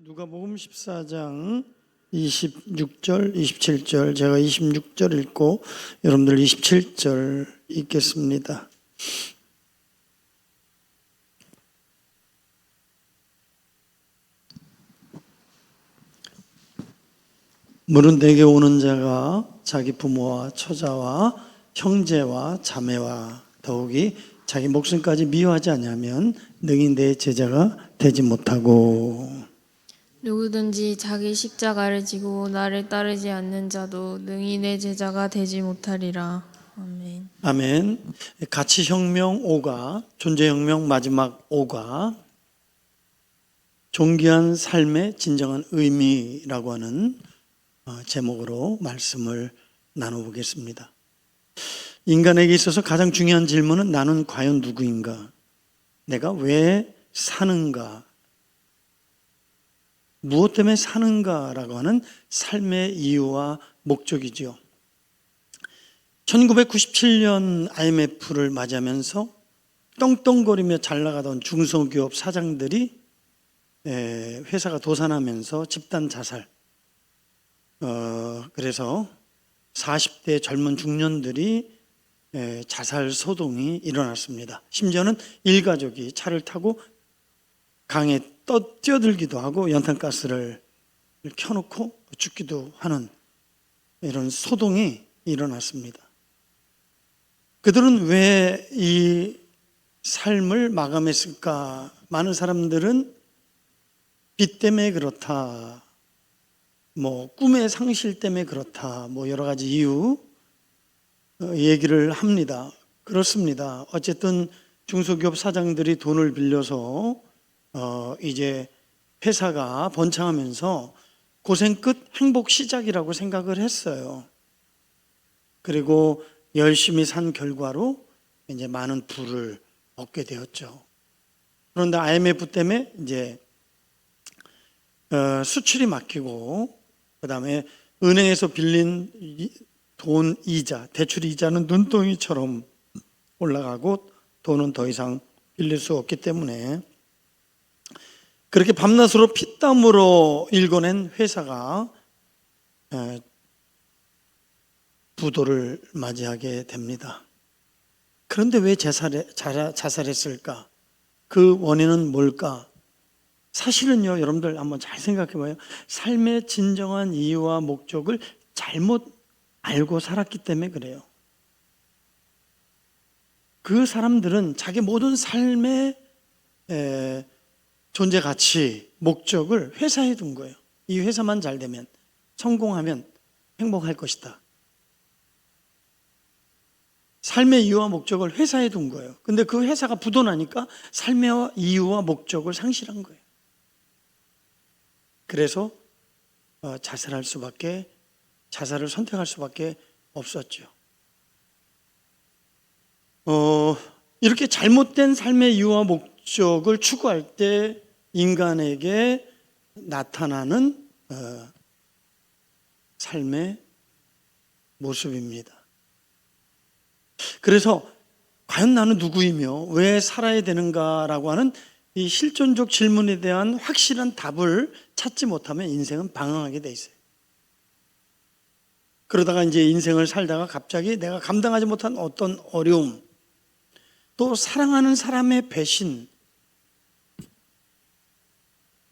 누가복음 14장 26절, 27절, 제가 26절 읽고 여러분들 27절 읽겠습니다. 물은 내게 오는 자가 자기 부모와 처자와 형제와 자매와 더욱이 자기 목숨까지 미워하지 않으면 능히 내 제자가 되지 못하고, 누구든지 자기 십자가를 지고 나를 따르지 않는 자도 능히 내 제자가 되지 못하리라. 아멘. 아멘. 가치혁명 5가, 존재혁명 마지막 5가 존귀한 삶의 진정한 의미라고 하는 제목으로 말씀을 나눠보겠습니다. 인간에게 있어서 가장 중요한 질문은 나는 과연 누구인가? 내가 왜 사는가? 무엇 때문에 사는가라고 하는 삶의 이유와 목적이죠. 1997년 IMF를 맞이하면서 떵떵거리며 잘 나가던 중소기업 사장들이 회사가 도산하면서 집단 자살, 그래서 40대 젊은 중년들이 자살 소동이 일어났습니다. 심지어는 일가족이 차를 타고 강에 뛰어들기도 하고 연탄가스를 켜놓고 죽기도 하는 이런 소동이 일어났습니다. 그들은 왜 이 삶을 마감했을까? 많은 사람들은 빚 때문에 그렇다, 꿈의 상실 때문에 그렇다, 여러 가지 이유 얘기를 합니다. 그렇습니다. 어쨌든 중소기업 사장들이 돈을 빌려서 이제 회사가 번창하면서 고생 끝 행복 시작이라고 생각을 했어요. 그리고 열심히 산 결과로 이제 많은 부를 얻게 되었죠. 그런데 IMF 때문에 이제 수출이 막히고, 그 다음에 은행에서 빌린 돈 이자, 대출 이자는 눈덩이처럼 올라가고 돈은 더 이상 빌릴 수 없기 때문에 그렇게 밤낮으로 피땀으로 일궈낸 회사가 부도를 맞이하게 됩니다. 그런데 왜 자살했을까? 그 원인은 뭘까? 사실은요, 여러분들 한번 잘 생각해 봐요. 삶의 진정한 이유와 목적을 잘못 알고 살았기 때문에 그래요. 그 사람들은 자기 모든 삶의 존재 가치, 목적을 회사에 둔 거예요. 이 회사만 잘 되면, 성공하면 행복할 것이다. 삶의 이유와 목적을 회사에 둔 거예요. 근데 그 회사가 부도나니까 삶의 이유와 목적을 상실한 거예요. 그래서 자살을 선택할 수밖에 없었죠. 이렇게 잘못된 삶의 이유와 목적을 추구할 때 인간에게 나타나는 삶의 모습입니다. 그래서 과연 나는 누구이며 왜 살아야 되는가라고 하는 이 실존적 질문에 대한 확실한 답을 찾지 못하면 인생은 방황하게 돼 있어요. 그러다가 이제 인생을 살다가 갑자기 내가 감당하지 못한 어떤 어려움, 또 사랑하는 사람의 배신,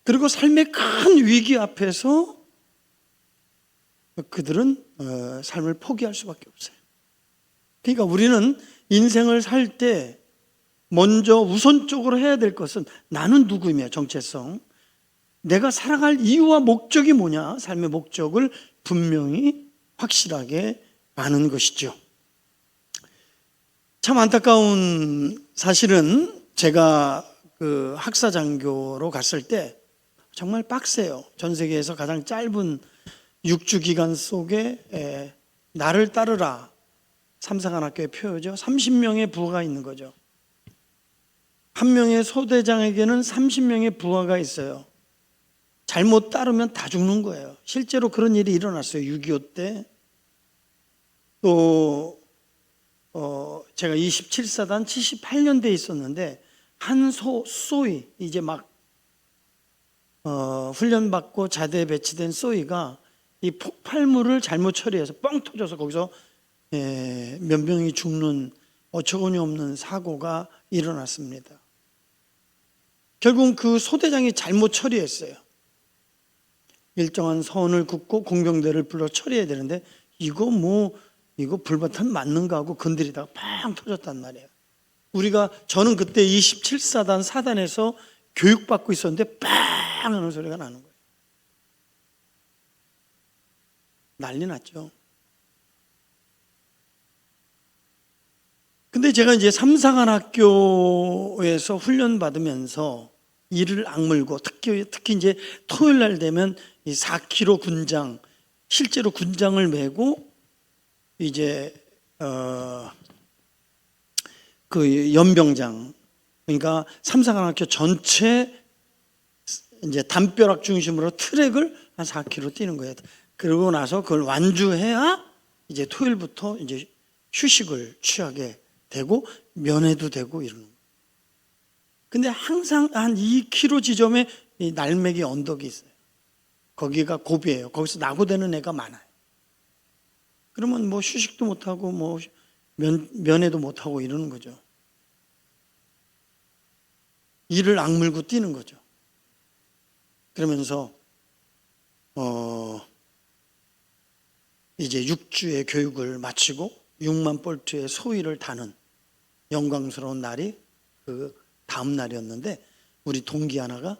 그리고 삶의 큰 위기 앞에서 그들은 삶을 포기할 수밖에 없어요. 그러니까 우리는 인생을 살 때 먼저 우선적으로 해야 될 것은 나는 누구이며 정체성, 내가 살아갈 이유와 목적이 뭐냐, 삶의 목적을 분명히 확실하게 아는 것이죠. 참 안타까운 사실은 제가 그 학사장교로 갔을 때 정말 빡세요. 전 세계에서 가장 짧은 6주 기간 속에 나를 따르라, 삼사관학교의 표어죠. 30명의 부하가 있는 거죠. 한 명의 소대장에게는 30명의 부하가 있어요. 잘못 따르면 다 죽는 거예요. 실제로 그런 일이 일어났어요. 6.25 때. 또 제가 27사단 78년대에 있었는데 한 소위 이제 막 훈련받고 자대에 배치된 쏘이가 이 폭발물을 잘못 처리해서 뻥 터져서 거기서 몇 명이 죽는 어처구니 없는 사고가 일어났습니다. 결국은 그 소대장이 잘못 처리했어요. 일정한 선을 긋고 공병대를 불러 처리해야 되는데 이거 불바탕 맞는가 하고 건드리다가 팡 터졌단 말이에요. 저는 그때 27사단 사단에서 교육받고 있었는데 빵 하는 소리가 나는 거예요. 난리 났죠. 근데 제가 이제 삼사관학교에서 훈련 받으면서 이를 악물고 특히 이제 토요일 날 되면 이 4km 군장, 실제로 군장을 메고 이제 그 연병장, 그러니까 삼사관학교 전체 이제 담벼락 중심으로 트랙을 한 4km 뛰는 거예요. 그러고 나서 그걸 완주해야 이제 토요일부터 이제 휴식을 취하게 되고 면회도 되고 이러는 거예요. 근데 항상 한 2km 지점에 이 날매기 언덕이 있어요. 거기가 고비예요. 거기서 낙오되는 애가 많아요. 그러면 뭐 휴식도 못하고 뭐 면회도 못하고 이러는 거죠. 이를 악물고 뛰는 거죠. 그러면서 이제 6주의 교육을 마치고 6만 볼트의 소위를 다는 영광스러운 날이 그 다음 날이었는데 우리 동기 하나가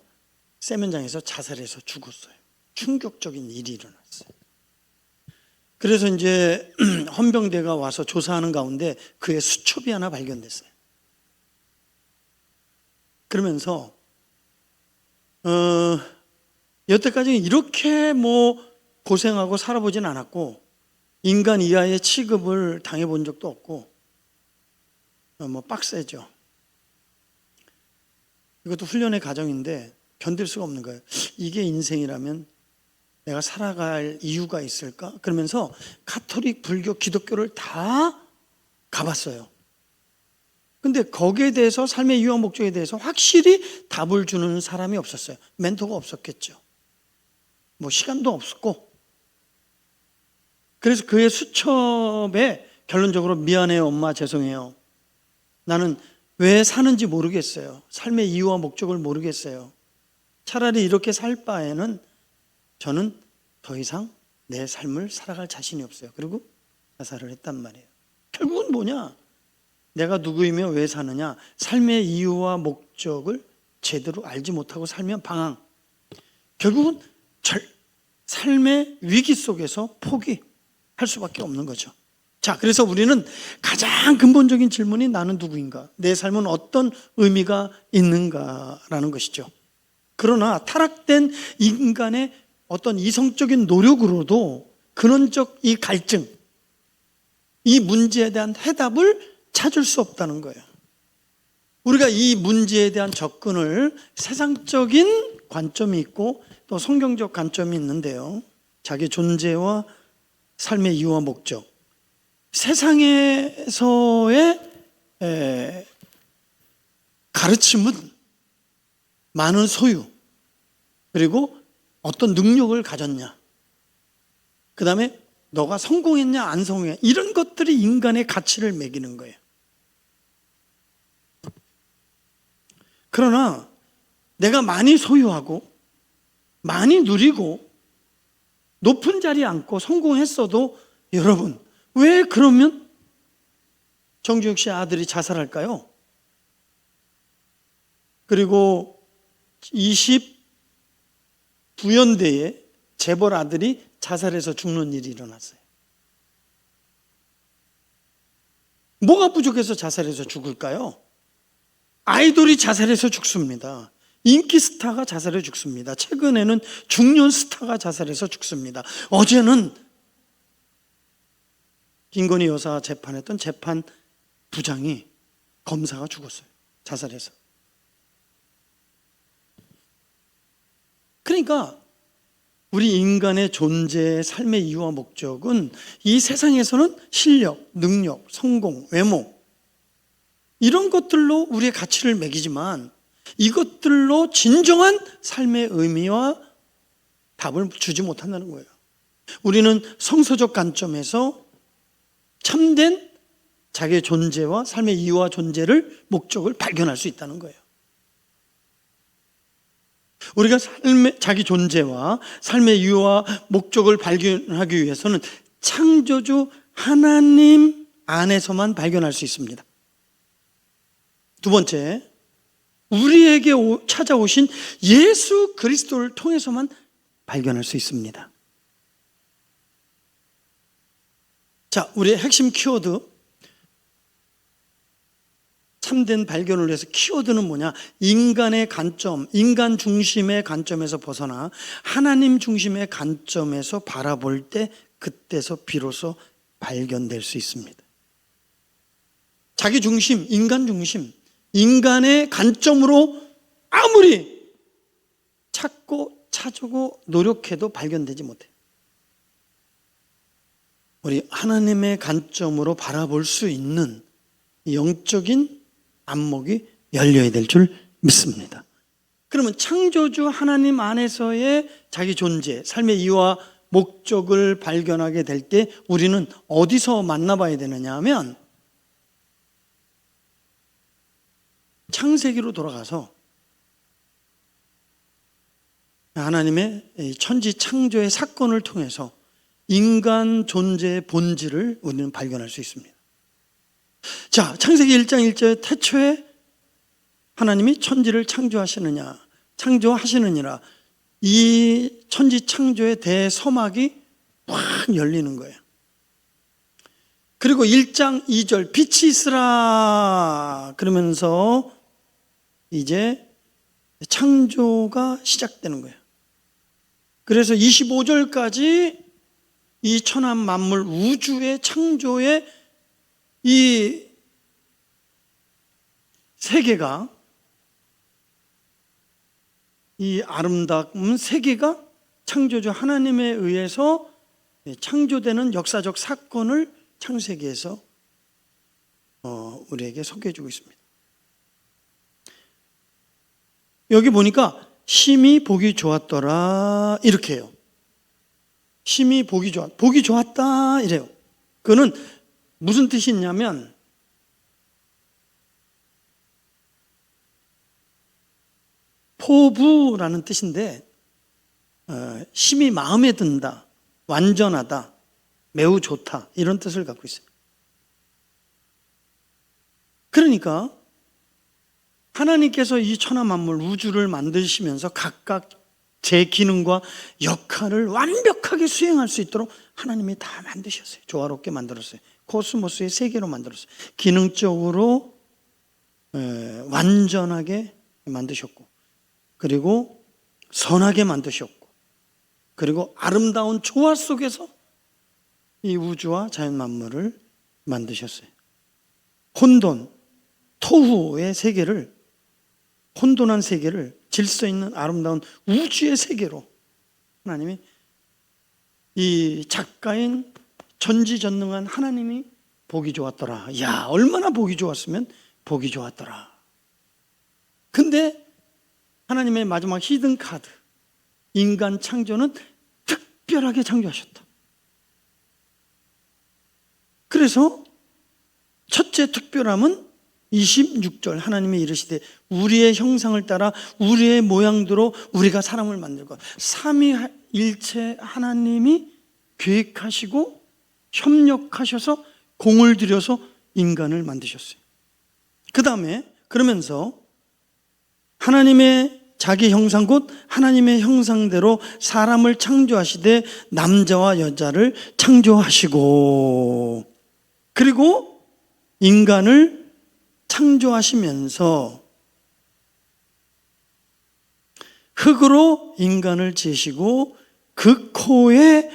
세면장에서 자살해서 죽었어요. 충격적인 일이 일어났어요. 그래서 이제 헌병대가 와서 조사하는 가운데 그의 수첩이 하나 발견됐어요. 그러면서 여태까지 이렇게 뭐 고생하고 살아보진 않았고 인간 이하의 취급을 당해본 적도 없고 뭐 빡세죠. 이것도 훈련의 과정인데 견딜 수가 없는 거예요. 이게 인생이라면 내가 살아갈 이유가 있을까? 그러면서 가톨릭, 불교, 기독교를 다 가봤어요. 근데 거기에 대해서 삶의 이유와 목적에 대해서 확실히 답을 주는 사람이 없었어요. 멘토가 없었겠죠. 뭐 시간도 없었고. 그래서 그의 수첩에 결론적으로 미안해요, 엄마, 죄송해요. 나는 왜 사는지 모르겠어요. 삶의 이유와 목적을 모르겠어요. 차라리 이렇게 살 바에는 저는 더 이상 내 삶을 살아갈 자신이 없어요. 그리고 자살을 했단 말이에요. 결국은 뭐냐? 내가 누구이며 왜 사느냐? 삶의 이유와 목적을 제대로 알지 못하고 살면 방황. 결국은 삶의 위기 속에서 포기할 수밖에 없는 거죠. 자, 그래서 우리는 가장 근본적인 질문이 나는 누구인가? 내 삶은 어떤 의미가 있는가라는 것이죠. 그러나 타락된 인간의 어떤 이성적인 노력으로도 근원적 이 갈증, 이 문제에 대한 해답을 찾을 수 없다는 거예요. 우리가 이 문제에 대한 접근을 세상적인 관점이 있고 또 성경적 관점이 있는데요. 자기 존재와 삶의 이유와 목적. 세상에서의 가르침은 많은 소유, 그리고 어떤 능력을 가졌냐, 그 다음에 너가 성공했냐 안 성공했냐, 이런 것들이 인간의 가치를 매기는 거예요. 그러나 내가 많이 소유하고 많이 누리고 높은 자리에 앉고 성공했어도 여러분, 왜 그러면 정주혁 씨 아들이 자살할까요? 그리고 29년대에 재벌 아들이 자살해서 죽는 일이 일어났어요. 뭐가 부족해서 자살해서 죽을까요? 아이돌이 자살해서 죽습니다. 인기 스타가 자살해 죽습니다. 최근에는 중년 스타가 자살해서 죽습니다. 어제는 김건희 여사 재판했던 재판 부장이, 검사가 죽었어요. 자살해서. 그러니까 우리 인간의 존재의 삶의 이유와 목적은 이 세상에서는 실력, 능력, 성공, 외모, 이런 것들로 우리의 가치를 매기지만 이것들로 진정한 삶의 의미와 답을 주지 못한다는 거예요. 우리는 성서적 관점에서 참된 자기의 존재와 삶의 이유와 존재를, 목적을 발견할 수 있다는 거예요. 우리가 자기 존재와 삶의 이유와 목적을 발견하기 위해서는 창조주 하나님 안에서만 발견할 수 있습니다. 두 번째, 우리에게 찾아오신 예수 그리스도를 통해서만 발견할 수 있습니다. 자, 우리의 핵심 키워드, 참된 발견을 위해서 키워드는 뭐냐? 인간의 관점, 인간 중심의 관점에서 벗어나 하나님 중심의 관점에서 바라볼 때 그때서 비로소 발견될 수 있습니다. 자기 중심, 인간 중심, 인간의 관점으로 아무리 찾고 찾고 노력해도 발견되지 못해요. 우리 하나님의 관점으로 바라볼 수 있는 영적인 안목이 열려야 될 줄 믿습니다. 그러면 창조주 하나님 안에서의 자기 존재, 삶의 이유와 목적을 발견하게 될 때 우리는 어디서 만나봐야 되느냐 하면 창세기로 돌아가서 하나님의 천지 창조의 사건을 통해서 인간 존재의 본질을 우리는 발견할 수 있습니다. 자, 창세기 1장 1절에 태초에 하나님이 천지를 창조하시느니라. 이 천지 창조의 대서막이 확 열리는 거예요. 그리고 1장 2절 빛이 있으라 그러면서 이제 창조가 시작되는 거예요. 그래서 25절까지 이 천하 만물 우주의 창조의 이 세계가, 이 아름다운 세계가 창조주 하나님에 의해서 창조되는 역사적 사건을 창세기에서 우리에게 소개해주고 있습니다. 여기 보니까 심히 보기 좋았더라 이렇게 해요. 심히 보기 좋았다 이래요. 그거는 무슨 뜻이 있냐면 포부라는 뜻인데 심히 마음에 든다, 완전하다, 매우 좋다 이런 뜻을 갖고 있어요. 그러니까 하나님께서 이 천하 만물 우주를 만드시면서 각각 제 기능과 역할을 완벽하게 수행할 수 있도록 하나님이 다 만드셨어요. 조화롭게 만들었어요. 코스모스의 세계로 만들었어요. 기능적으로 완전하게 만드셨고, 그리고 선하게 만드셨고, 그리고 아름다운 조화 속에서 이 우주와 자연 만물을 만드셨어요. 혼돈, 토후의 세계를, 혼돈한 세계를 질서 있는 아름다운 우주의 세계로 하나님이, 이 작가인 전지전능한 하나님이 보기 좋았더라. 야, 얼마나 보기 좋았으면 보기 좋았더라. 근데 하나님의 마지막 히든 카드, 인간 창조는 특별하게 창조하셨다. 그래서 첫째 특별함은 26절 하나님이 이르시되 우리의 형상을 따라 우리의 모양대로 우리가 사람을 만들고, 삼위일체 하나님이 계획하시고 협력하셔서 공을 들여서 인간을 만드셨어요. 그 다음에 그러면서 하나님의 자기 형상 곧 하나님의 형상대로 사람을 창조하시되 남자와 여자를 창조하시고, 그리고 인간을 창조하시면서 흙으로 인간을 지으시고 그 코에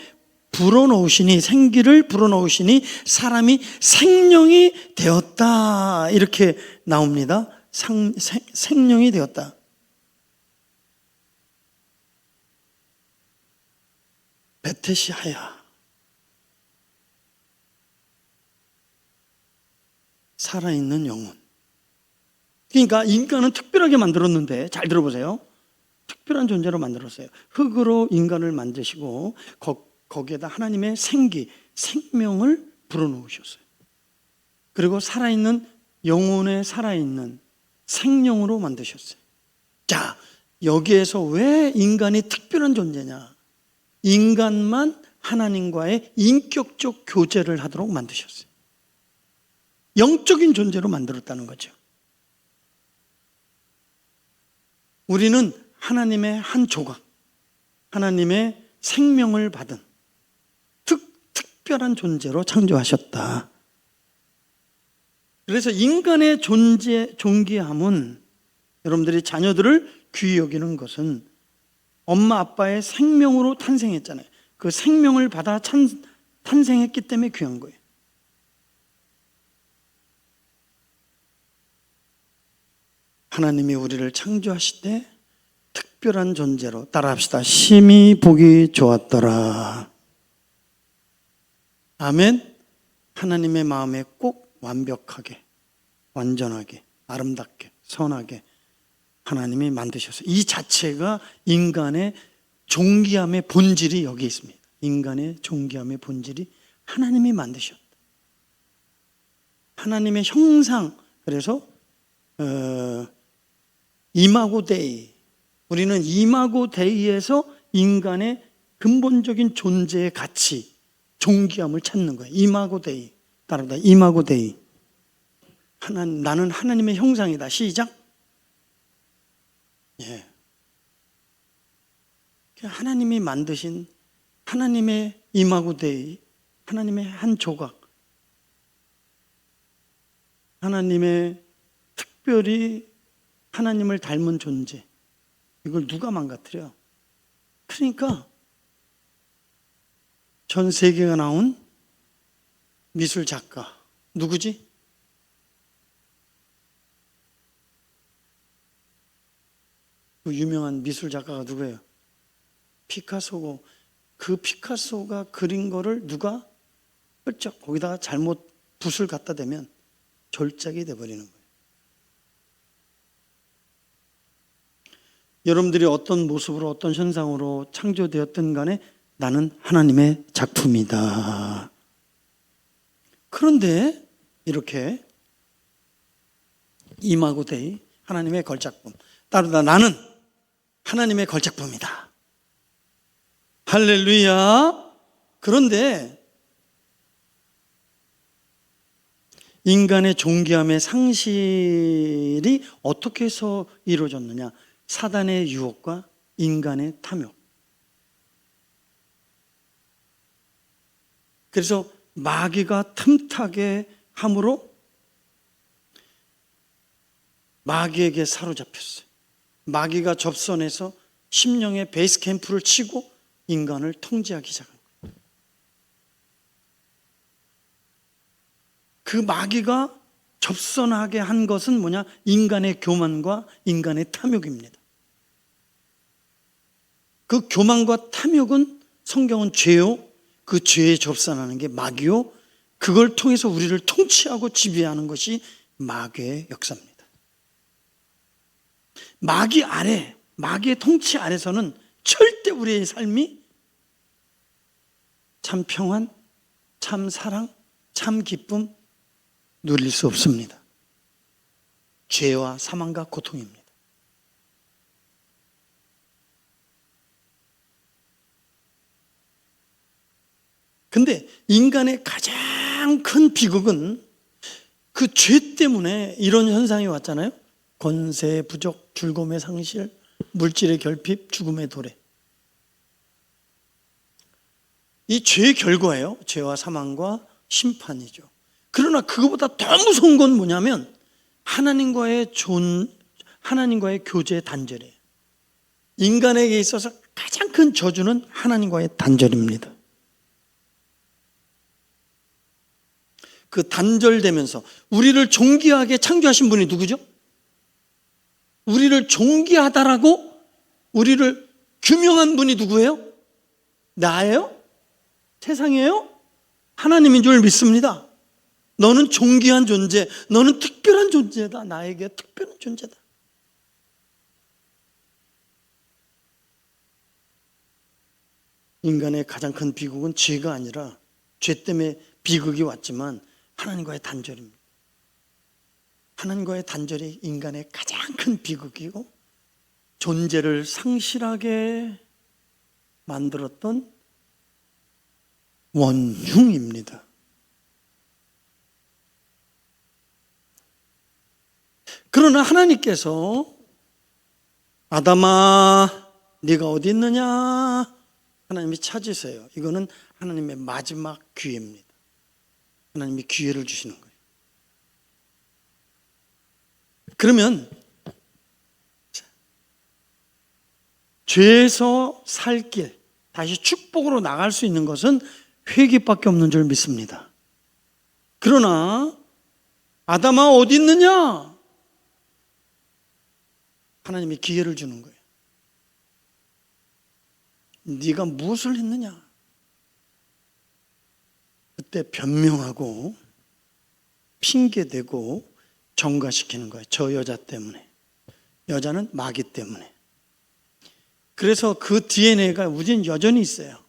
불어넣으시니, 생기를 불어넣으시니 사람이 생명이 되었다 이렇게 나옵니다. 생명이 되었다. 베테시아야, 살아있는 영혼. 그러니까 인간은 특별하게 만들었는데, 잘 들어보세요. 특별한 존재로 만들었어요. 흙으로 인간을 만드시고 거기에다 하나님의 생명을 불어넣으셨어요. 그리고 살아있는, 영혼에 살아있는 생명으로 만드셨어요. 자, 여기에서 왜 인간이 특별한 존재냐? 인간만 하나님과의 인격적 교제를 하도록 만드셨어요. 영적인 존재로 만들었다는 거죠. 우리는 하나님의 한 조각, 하나님의 생명을 받은 특별한 존재로 창조하셨다. 그래서 인간의 존귀함은, 여러분들이 자녀들을 귀히 여기는 것은 엄마 아빠의 생명으로 탄생했잖아요. 그 생명을 받아 탄생했기 때문에 귀한 거예요. 하나님이 우리를 창조하실 때 특별한 존재로, 따라합시다. 심히 보기 좋았더라. 아멘. 하나님의 마음에 꼭 완벽하게, 완전하게, 아름답게, 선하게 하나님이 만드셨어요. 이 자체가 인간의 존귀함의 본질이 여기 있습니다. 인간의 존귀함의 본질이 하나님이 만드셨다. 하나님의 형상. 그래서 이마고 데이, 우리는 이마고 데이에서 인간의 근본적인 존재의 가치, 존귀함을 찾는 거예요. 이마고 데이. 따라합니다. 이마고 데이. 나는 하나님의 형상이다. 시작. 예. 하나님이 만드신 하나님의 이마고 데이, 하나님의 한 조각, 하나님의 특별히 하나님을 닮은 존재, 이걸 누가 망가뜨려? 그러니까 전 세계가 나온 미술 작가 누구지? 그 유명한 미술 작가가 누구예요? 피카소고, 그 피카소가 그린 거를 누가 펄쩍 거기다가 잘못 붓을 갖다 대면 졸작이 돼버리는 거예요. 여러분들이 어떤 모습으로, 어떤 현상으로 창조되었든 간에 나는 하나님의 작품이다. 그런데 이렇게 이마고 데이, 하나님의 걸작품. 따르다 나는 하나님의 걸작품이다. 할렐루야. 그런데 인간의 존귀함의 상실이 어떻게 해서 이루어졌느냐? 사단의 유혹과 인간의 탐욕. 그래서 마귀가 틈타게 함으로 마귀에게 사로잡혔어요. 마귀가 접선해서 심령의 베이스 캠프를 치고 인간을 통제하기 시작한 거예요. 그 마귀가 접선하게 한 것은 뭐냐? 인간의 교만과 인간의 탐욕입니다. 그 교만과 탐욕은, 성경은 죄요. 그 죄에 접선하는 게 마귀요. 그걸 통해서 우리를 통치하고 지배하는 것이 마귀의 역사입니다. 마귀 아래, 마귀의 통치 아래서는 절대 우리의 삶이 참 평안, 참 사랑, 참 기쁨 누릴 수 없습니다. 죄와 사망과 고통입니다. 근데 인간의 가장 큰 비극은 그 죄 때문에 이런 현상이 왔잖아요. 권세, 부족, 즐거움의 상실, 물질의 결핍, 죽음의 도래. 이 죄의 결과예요. 죄와 사망과 심판이죠. 그러나 그거보다 더 무서운 건 뭐냐면 하나님과의 교제 단절이에요. 인간에게 있어서 가장 큰 저주는 하나님과의 단절입니다. 그 단절되면서 우리를 존귀하게 창조하신 분이 누구죠? 우리를 존귀하다라고 우리를 규명한 분이 누구예요? 나예요? 세상이에요? 하나님인 줄 믿습니다. 너는 존귀한 존재, 너는 특별한 존재다. 나에게 특별한 존재다. 인간의 가장 큰 비극은 죄가 아니라 죄 때문에 비극이 왔지만 하나님과의 단절입니다. 하나님과의 단절이 인간의 가장 큰 비극이고 존재를 상실하게 만들었던 원흉입니다. 그러나 하나님께서 아담아 네가 어디 있느냐 하나님이 찾으세요. 이거는 하나님의 마지막 기회입니다. 하나님이 기회를 주시는 거예요. 그러면 죄에서 살 길, 다시 축복으로 나갈 수 있는 것은 회개밖에 없는 줄 믿습니다. 그러나 아담아 어디 있느냐? 하나님이 기회를 주는 거예요. 네가 무엇을 했느냐? 그때 변명하고 핑계대고 정가시키는 거예요. 저 여자 때문에. 여자는 마귀 때문에. 그래서 그 DNA가 우리는 여전히 있어요.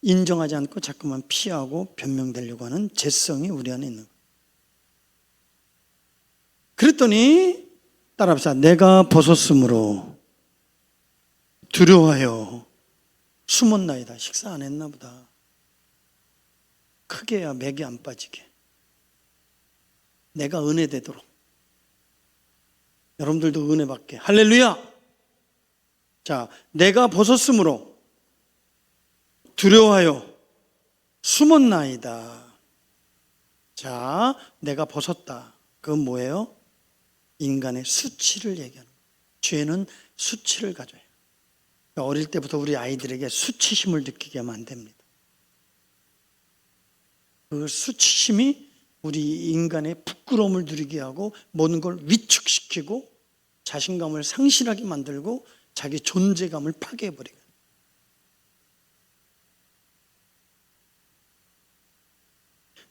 인정하지 않고 자꾸만 피하고 변명되려고 하는 죄성이 우리 안에 있는 거예요. 그랬더니 따라합시다. 내가 벗었으므로 두려워하여 숨었나이다. 식사 안 했나 보다. 크게 해야 맥이 안 빠지게. 내가 은혜 되도록. 여러분들도 은혜 받게. 할렐루야! 자, 내가 벗었으므로 두려워하여 숨었나이다. 자, 내가 벗었다. 그건 뭐예요? 인간의 수치를 얘기하는 거예요. 죄는 수치를 가져요. 어릴 때부터 우리 아이들에게 수치심을 느끼게 하면 안 됩니다. 그 수치심이 우리 인간의 부끄러움을 누리게 하고 모든 걸 위축시키고 자신감을 상실하게 만들고 자기 존재감을 파괴해버리고.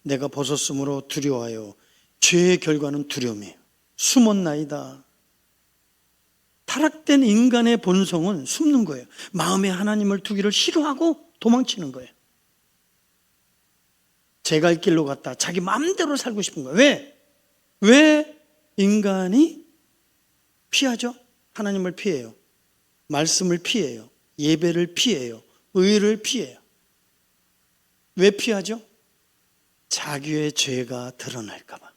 내가 벗었으므로 두려워하여. 죄의 결과는 두려움이에요. 숨었나이다. 타락된 인간의 본성은 숨는 거예요. 마음에 하나님을 두기를 싫어하고 도망치는 거예요. 제 갈 길로 갔다 자기 마음대로 살고 싶은 거예요. 왜 인간이 피하죠? 하나님을 피해요. 말씀을 피해요. 예배를 피해요. 의를 피해요. 왜 피하죠? 자기의 죄가 드러날까 봐.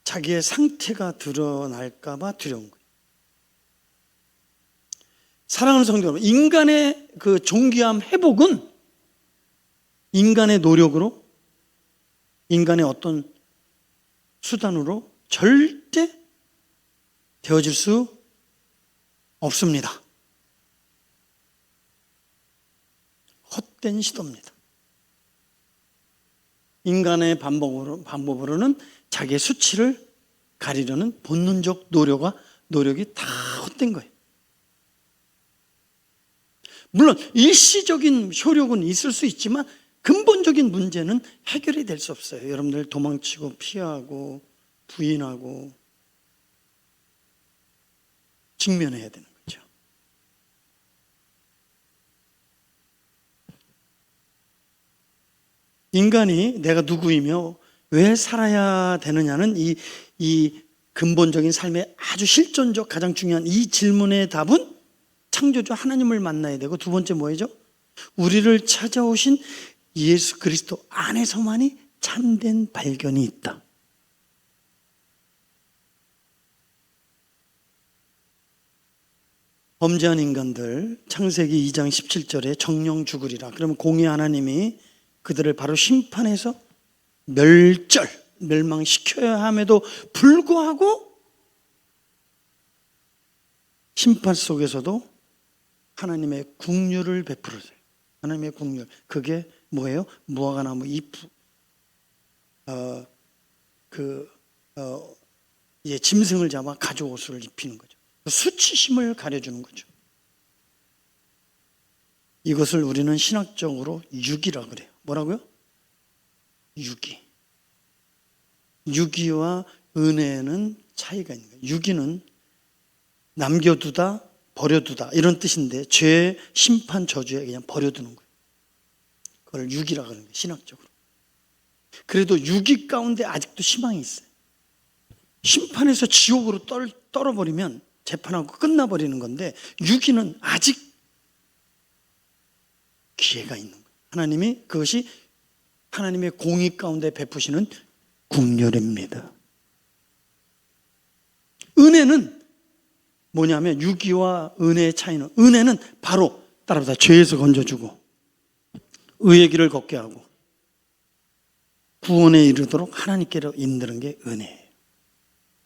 자기의 상태가 드러날까 봐 두려운 거예요. 사랑하는 성도 여러분, 인간의 그 존귀함 회복은 인간의 노력으로, 인간의 어떤 수단으로 절대 되어질 수 없습니다. 헛된 시도입니다. 인간의 방법으로는 자기의 수치를 가리려는 본능적 노력이 다 헛된 거예요. 물론 일시적인 효력은 있을 수 있지만 근본적인 문제는 해결이 될 수 없어요. 여러분들 도망치고 피하고 부인하고 직면해야 되는 거죠. 인간이 내가 누구이며 왜 살아야 되느냐는 이 근본적인 삶의 아주 실존적 가장 중요한 이 질문의 답은 창조주 하나님을 만나야 되고, 두 번째 뭐죠? 우리를 찾아오신 예수 그리스도 안에서만이 참된 발견이 있다. 범죄한 인간들 창세기 2장 17절에 정령 죽으리라. 그러면 공의 하나님이 그들을 바로 심판해서 멸망시켜야 함에도 불구하고 심판 속에서도 하나님의 긍휼을 베풀으세요. 하나님의 긍휼. 그게 뭐예요? 무화과나무 잎, 짐승을 잡아 가죽 옷을 입히는 거죠. 수치심을 가려주는 거죠. 이것을 우리는 신학적으로 유기라 그래요. 뭐라고요? 유기. 유기와 은혜는 차이가 있는 거예요. 유기는 남겨두다, 버려두다 이런 뜻인데 죄, 심판, 저주에 그냥 버려두는 거예요. 그걸 유기라 그러는 거예요. 신학적으로. 그래도 유기 가운데 아직도 희망이 있어요. 심판에서 지옥으로 떨어버리면 재판하고 끝나버리는 건데 유기는 아직 기회가 있는 거예요. 하나님이 그것이 하나님의 공의 가운데 베푸시는 국률입니다. 은혜는 뭐냐면 유기와 은혜의 차이는 은혜는 바로 따라보다 죄에서 건져주고 의의 길을 걷게 하고 구원에 이르도록 하나님께로 인도는 게 은혜예요.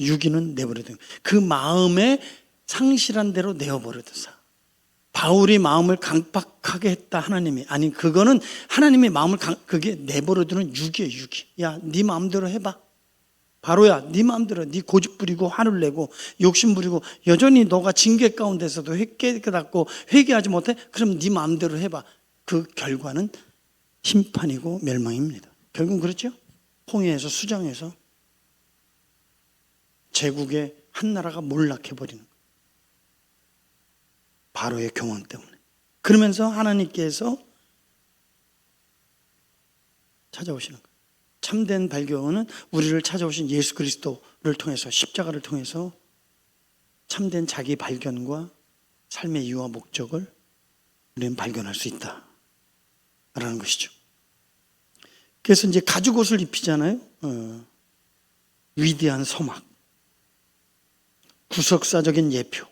유기는 내버려두는 그 마음에 상실한 대로 내어버려두사. 바울이 마음을 강박하게 했다 하나님이 아니 그거는 하나님의 마음을 그게 내버려두는 유기예요. 유기. 야, 네 마음대로 해봐. 바로야, 네 마음대로 네 고집 부리고 화를 내고 욕심 부리고 여전히 너가 징계 가운데서도 깨닫고 회개하지 못해? 그럼 네 마음대로 해봐. 그 결과는 심판이고 멸망입니다. 결국은 그렇죠? 홍해에서 수장해서 제국의 한 나라가 몰락해버리는 거예요. 바로의 교만 때문에. 그러면서 하나님께서 찾아오시는 거예요. 참된 발견은 우리를 찾아오신 예수 그리스도를 통해서 십자가를 통해서 참된 자기 발견과 삶의 이유와 목적을 우리는 발견할 수 있다라는 것이죠. 그래서 이제 가죽옷을 입히잖아요. 위대한 소막, 구속사적인 예표.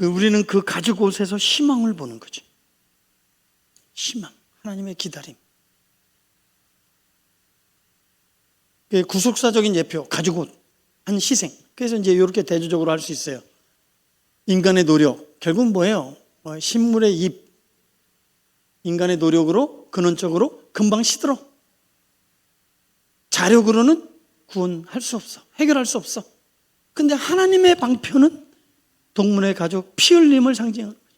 우리는 그 가죽옷에서 희망을 보는 거죠. 희망, 하나님의 기다림. 구속사적인 예표, 가죽옷, 한 희생. 그래서 이제 이렇게 대조적으로 할 수 있어요. 인간의 노력, 결국은 뭐예요? 식물의 잎. 인간의 노력으로, 근원적으로 금방 시들어. 자력으로는 구원할 수 없어. 해결할 수 없어. 근데 하나님의 방편은 동물의 가죽, 피 흘림을 상징하는 거죠.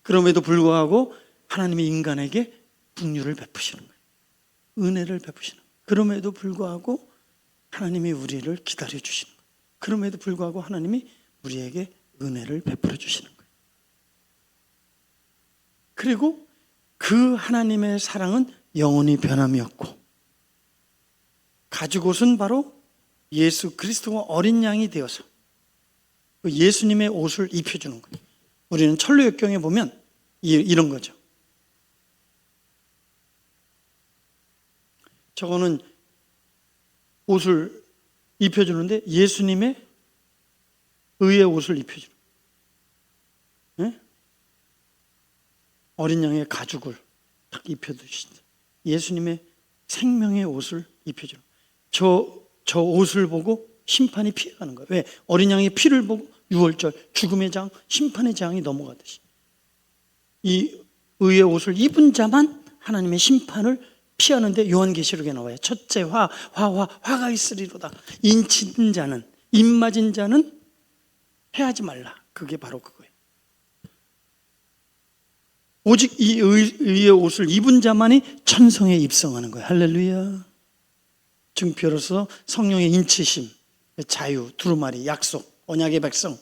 그럼에도 불구하고 하나님이 인간에게 긍휼을 베푸시는 거예요. 은혜를 베푸시는 거예요. 그럼에도 불구하고 하나님이 우리를 기다려 주시는 거예요. 그럼에도 불구하고 하나님이 우리에게 은혜를 베풀어 주시는 거예요. 그리고 그 하나님의 사랑은 영원히 변함이 없고 가죽옷은 바로 예수 그리스도가 어린 양이 되어서 예수님의 옷을 입혀주는 거예요. 우리는 천루역경에 보면 이런 거죠. 저거는 옷을 입혀주는데 예수님의 의의 옷을 입혀주는 거예요. 네? 어린 양의 가죽을 딱 입혀주신다. 예수님의 생명의 옷을 입혀주는 거예요. 저 옷을 보고 심판이 피해가는 거예요. 왜? 어린 양의 피를 보고 유월절, 죽음의 장, 심판의 장이 넘어가듯이 이 의의 옷을 입은 자만 하나님의 심판을 피하는데 요한계시록에 나와요. 첫째 화가 있으리로다. 인친 자는, 입 맞은 자는 해하지 말라. 그게 바로 그거예요. 오직 이 의의 옷을 입은 자만이 천성에 입성하는 거예요. 할렐루야. 증표로서 성령의 인치심, 자유, 두루마리, 약속, 언약의 백성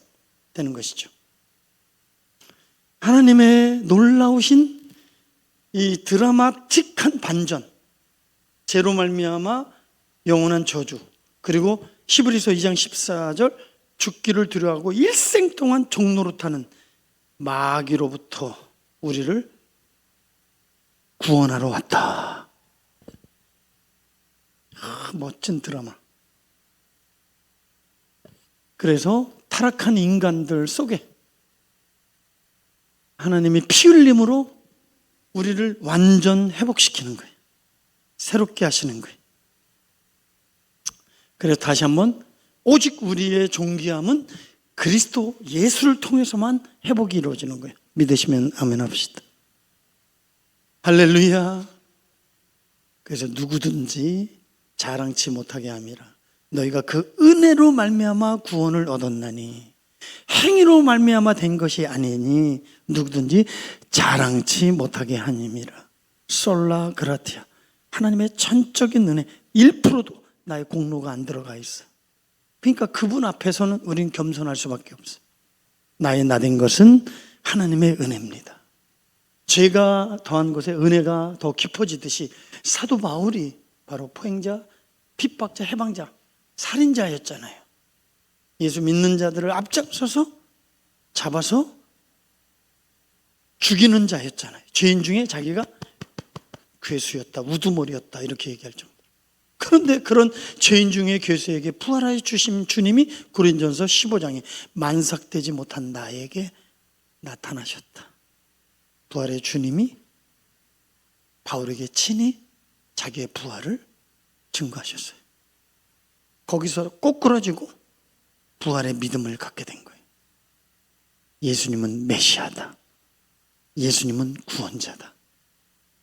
되는 것이죠. 하나님의 놀라우신 이 드라마틱한 반전, 죄로 말미암아 영원한 저주, 그리고 히브리서 2장 14절 죽기를 두려워하고 일생 동안 종노릇하는 마귀로부터 우리를 구원하러 왔다. 멋진 드라마. 그래서 타락한 인간들 속에 하나님이 피 흘림으로 우리를 완전 회복시키는 거예요. 새롭게 하시는 거예요. 그래서 다시 한번 오직 우리의 존귀함은 그리스도 예수를 통해서만 회복이 이루어지는 거예요. 믿으시면 아멘 합시다. 할렐루야. 그래서 누구든지 자랑치 못하게 함이라. 너희가 그 은혜로 말미암아 구원을 얻었나니 행위로 말미암아 된 것이 아니니 누구든지 자랑치 못하게 하님이라. 솔라 그라티아. 하나님의 전적인 은혜 1%도 나의 공로가 안 들어가 있어. 그러니까 그분 앞에서는 우린 겸손할 수밖에 없어. 나의 나된 것은 하나님의 은혜입니다. 죄가 더한 곳에 은혜가 더 깊어지듯이 사도 바울이 바로 포행자, 핍박자, 해방자, 살인자였잖아요. 예수 믿는 자들을 앞장서서 잡아서 죽이는 자였잖아요. 죄인 중에 자기가 괴수였다, 우두머리였다 이렇게 얘기할 정도. 그런데 그런 죄인 중에 괴수에게 부활하여 주신 주님이 고린전서 15장에 만삭되지 못한 나에게 나타나셨다. 부활의 주님이 바울에게 친히 자기의 부활을 증거하셨어요. 거기서 꼬꾸라지고 부활의 믿음을 갖게 된 거예요. 예수님은 메시아다. 예수님은 구원자다.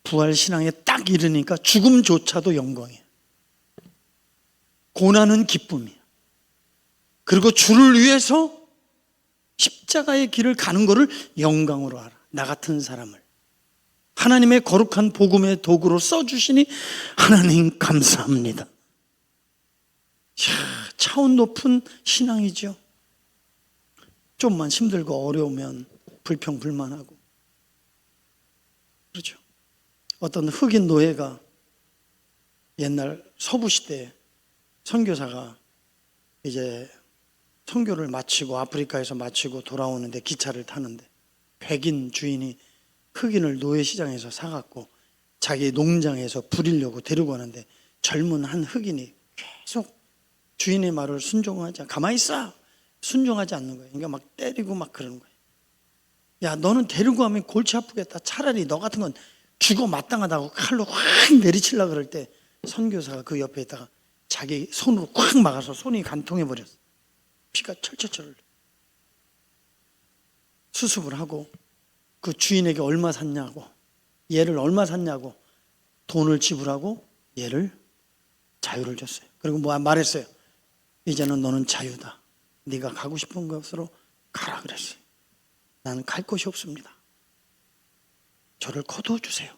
부활 신앙에 딱 이르니까 죽음조차도 영광이에요. 고난은 기쁨이에요. 그리고 주를 위해서 십자가의 길을 가는 것을 영광으로 알아. 나 같은 사람을 하나님의 거룩한 복음의 도구로 써주시니 하나님 감사합니다. 차원 높은 신앙이죠. 좀만 힘들고 어려우면 불평불만하고 그렇죠. 어떤 흑인 노예가 옛날 서부시대에 선교사가 이제 선교를 마치고 아프리카에서 마치고 돌아오는데 기차를 타는데 백인 주인이 흑인을 노예시장에서 사갖고 자기 농장에서 부리려고 데리고 가는데 젊은 한 흑인이 계속 주인의 말을 순종하지 가만히 있어 순종하지 않는 거예요. 그러니까 막 때리고 막 그러는 거예요. 야 너는 데리고 가면 골치 아프겠다. 차라리 너 같은 건 죽어 마땅하다고 칼로 확 내리치려고 그럴 때 선교사가 그 옆에 있다가 자기 손으로 꽉 막아서 손이 간통해 버렸어. 피가 철철철 흘려. 수습을 하고 그 주인에게 얼마 샀냐고 얘를 얼마 샀냐고 돈을 지불하고 얘를 자유를 줬어요. 그리고 뭐 말했어요. 이제는 너는 자유다. 네가 가고 싶은 곳으로 가라 그랬어요. 나는 갈 곳이 없습니다. 저를 거두어주세요.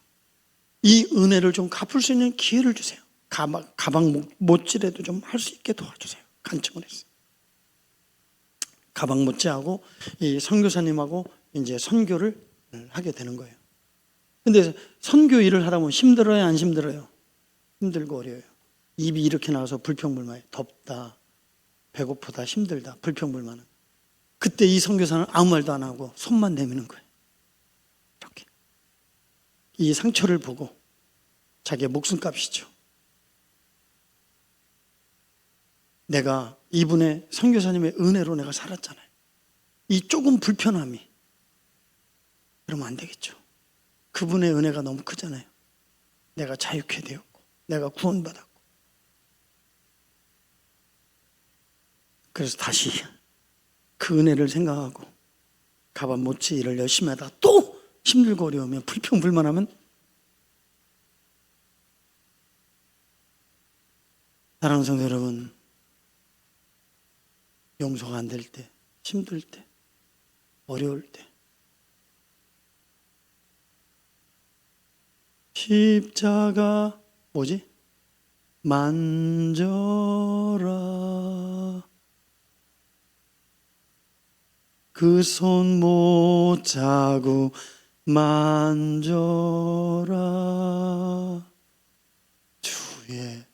이 은혜를 좀 갚을 수 있는 기회를 주세요. 가방 못질해도 좀 할 수 있게 도와주세요. 간청을 했어요. 가방 못질하고 이 선교사님하고 이제 선교를 하게 되는 거예요. 근데 선교 일을 하다 보면 힘들어요, 안 힘들어요? 힘들고 어려워요. 입이 이렇게 나와서 불평불만해. 덥다, 배고프다, 힘들다, 불평불만은. 그때 이 선교사는 아무 말도 안 하고 손만 내미는 거예요. 이렇게. 이 상처를 보고 자기의 목숨값이죠. 내가 이분의 선교사님의 은혜로 내가 살았잖아요. 이 조금 불편함이 그러면 안 되겠죠. 그분의 은혜가 너무 크잖아요. 내가 자유케 되었고 내가 구원받았고 그래서 다시 그 은혜를 생각하고 가방 못지 일을 열심히 하다가 또 힘들고 어려우면 불평불만하면 사랑하는 성도 여러분, 용서가 안 될 때, 힘들 때, 어려울 때 십자가 뭐지? 만져라 그 손 못 자고 만져라 주의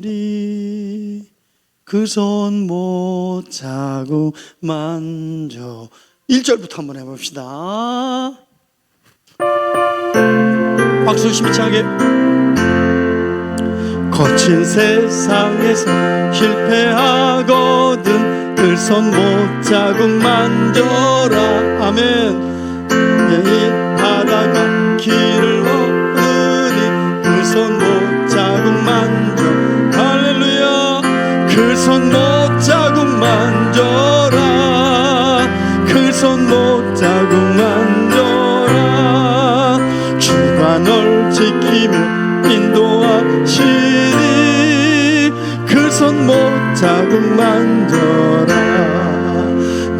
인도하시리 그 손 못 자고 만져 1절부터 한번 해봅시다. 박수 힘차게. 거친 세상에서 실패하거든 그 손 못 자고 만져라. 아멘. 이 바다가 길을 얻으니 그 손 못 자고 만져. 할렐루야. 그 손 못 자고 만져라. 그 손 못 자고 만져라. 주가 널 지키며 인도하시리 그 손 못 자국 만져라.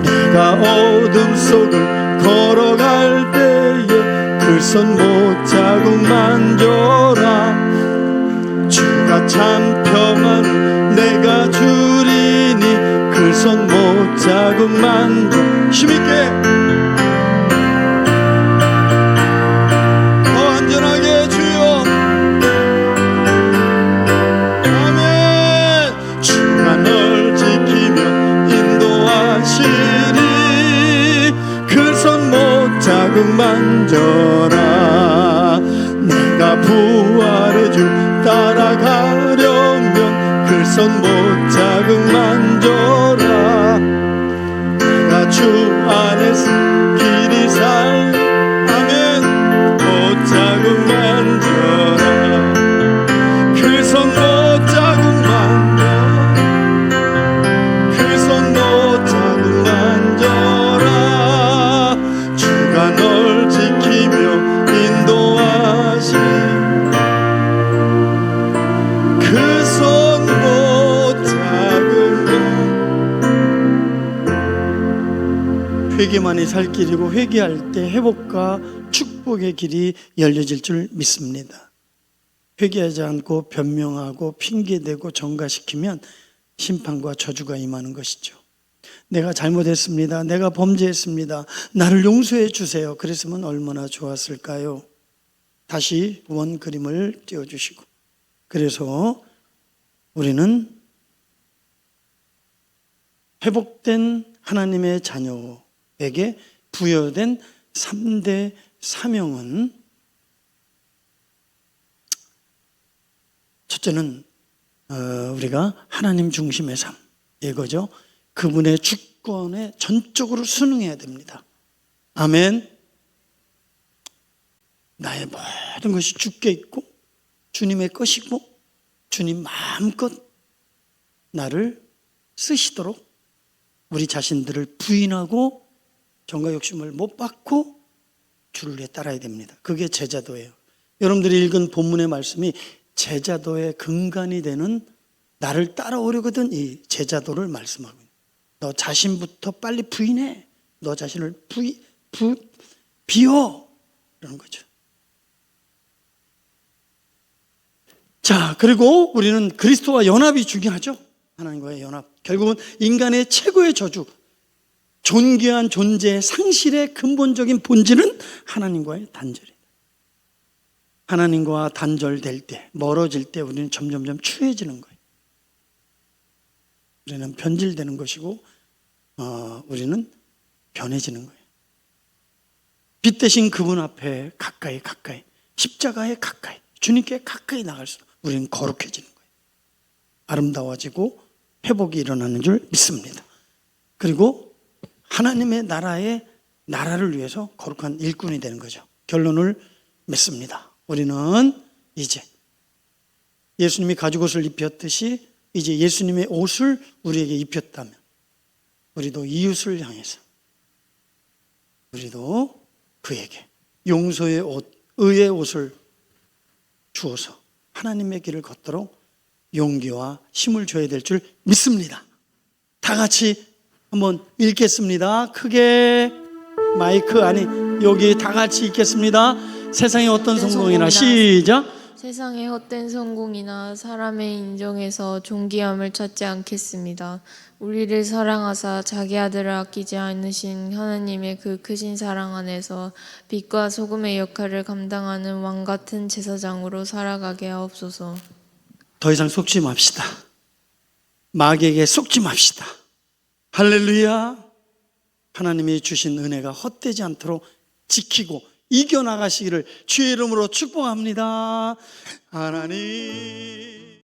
내가 어둠 속을 걸어갈 때에 그 손 못 자국 만져라. 주가 참 평안을 내가 주리니 그 손 못 자국 만져. 힘있게 더 안전하게 주여. 아멘. 주가 널 지키며 인도하시리. 그 손 못 자국 만져라. 내가 부활의 주 따라가려면 그 손 못 자국 만져라. 내가 주 안에서 길이 살. 아멘. 못 자국 만져라. 그 손 못 자국 만져. 그 손 못 자국 만져라. 주가 널 지키며 인도하시. 그 손 못 자국 만. 회개만이 살 길이고 회개할 때 회복과 축복의 길이 열려질 줄 믿습니다. 회개하지 않고 변명하고 핑계대고 정가시키면 심판과 저주가 임하는 것이죠. 내가 잘못했습니다. 내가 범죄했습니다. 나를 용서해 주세요. 그랬으면 얼마나 좋았을까요? 다시 원 그림을 띄워주시고, 그래서 우리는 회복된 하나님의 자녀에게 부여된 3대 사명은, 첫째는 우리가 하나님 중심의 삶, 이거죠. 그분의 주권에 전적으로 순응해야 됩니다. 아멘. 나의 모든 것이 주께 있고 주님의 것이고 주님 마음껏 나를 쓰시도록 우리 자신들을 부인하고 정과 욕심을 못 받고 주를 따라야 됩니다. 그게 제자도예요. 여러분들이 읽은 본문의 말씀이 제자도의 근간이 되는, 나를 따라오려거든 이 제자도를 말씀하고 있는. 너 자신부터 빨리 부인해. 너 자신을 비워. 이런 거죠. 자, 그리고 우리는 그리스도와 연합이 중요하죠. 하나님과의 연합. 결국은 인간의 최고의 저주, 존귀한 존재의 상실의 근본적인 본질은 하나님과의 단절이다. 하나님과 단절될 때, 멀어질 때 우리는 점점점 추해지는 거예요. 우리는 변질되는 것이고 우리는 변해지는 거예요. 빛 대신 그분 앞에 가까이 십자가에 가까이 주님께 가까이 나갈수록 우리는 거룩해지는 거예요. 아름다워지고 회복이 일어나는 줄 믿습니다. 그리고 하나님의 나라를 위해서 거룩한 일꾼이 되는 거죠. 결론을 맺습니다. 우리는 이제 예수님이 가죽옷을 입혔듯이 이제 예수님의 옷을 우리에게 입혔다면 우리도 이웃을 향해서 우리도 그에게 용서의 옷, 의의 옷을 주어서 하나님의 길을 걷도록 용기와 힘을 줘야 될 줄 믿습니다. 다 같이 한번 읽겠습니다. 크게 마이크 아니 여기 다 같이 읽겠습니다. 세상의 어떤 성공이나 시작. 세상의 헛된 성공이나 사람의 인정에서 존귀함을 찾지 않겠습니다. 우리를 사랑하사 자기 아들을 아끼지 않으신 하나님의 그 크신 사랑 안에서 빛과 소금의 역할을 감당하는 왕 같은 제사장으로 살아가게 하옵소서. 더 이상 속지 맙시다. 마귀에게 속지 맙시다. 할렐루야. 하나님이 주신 은혜가 헛되지 않도록 지키고 이겨나가시기를 주의 이름으로 축복합니다. 하나님.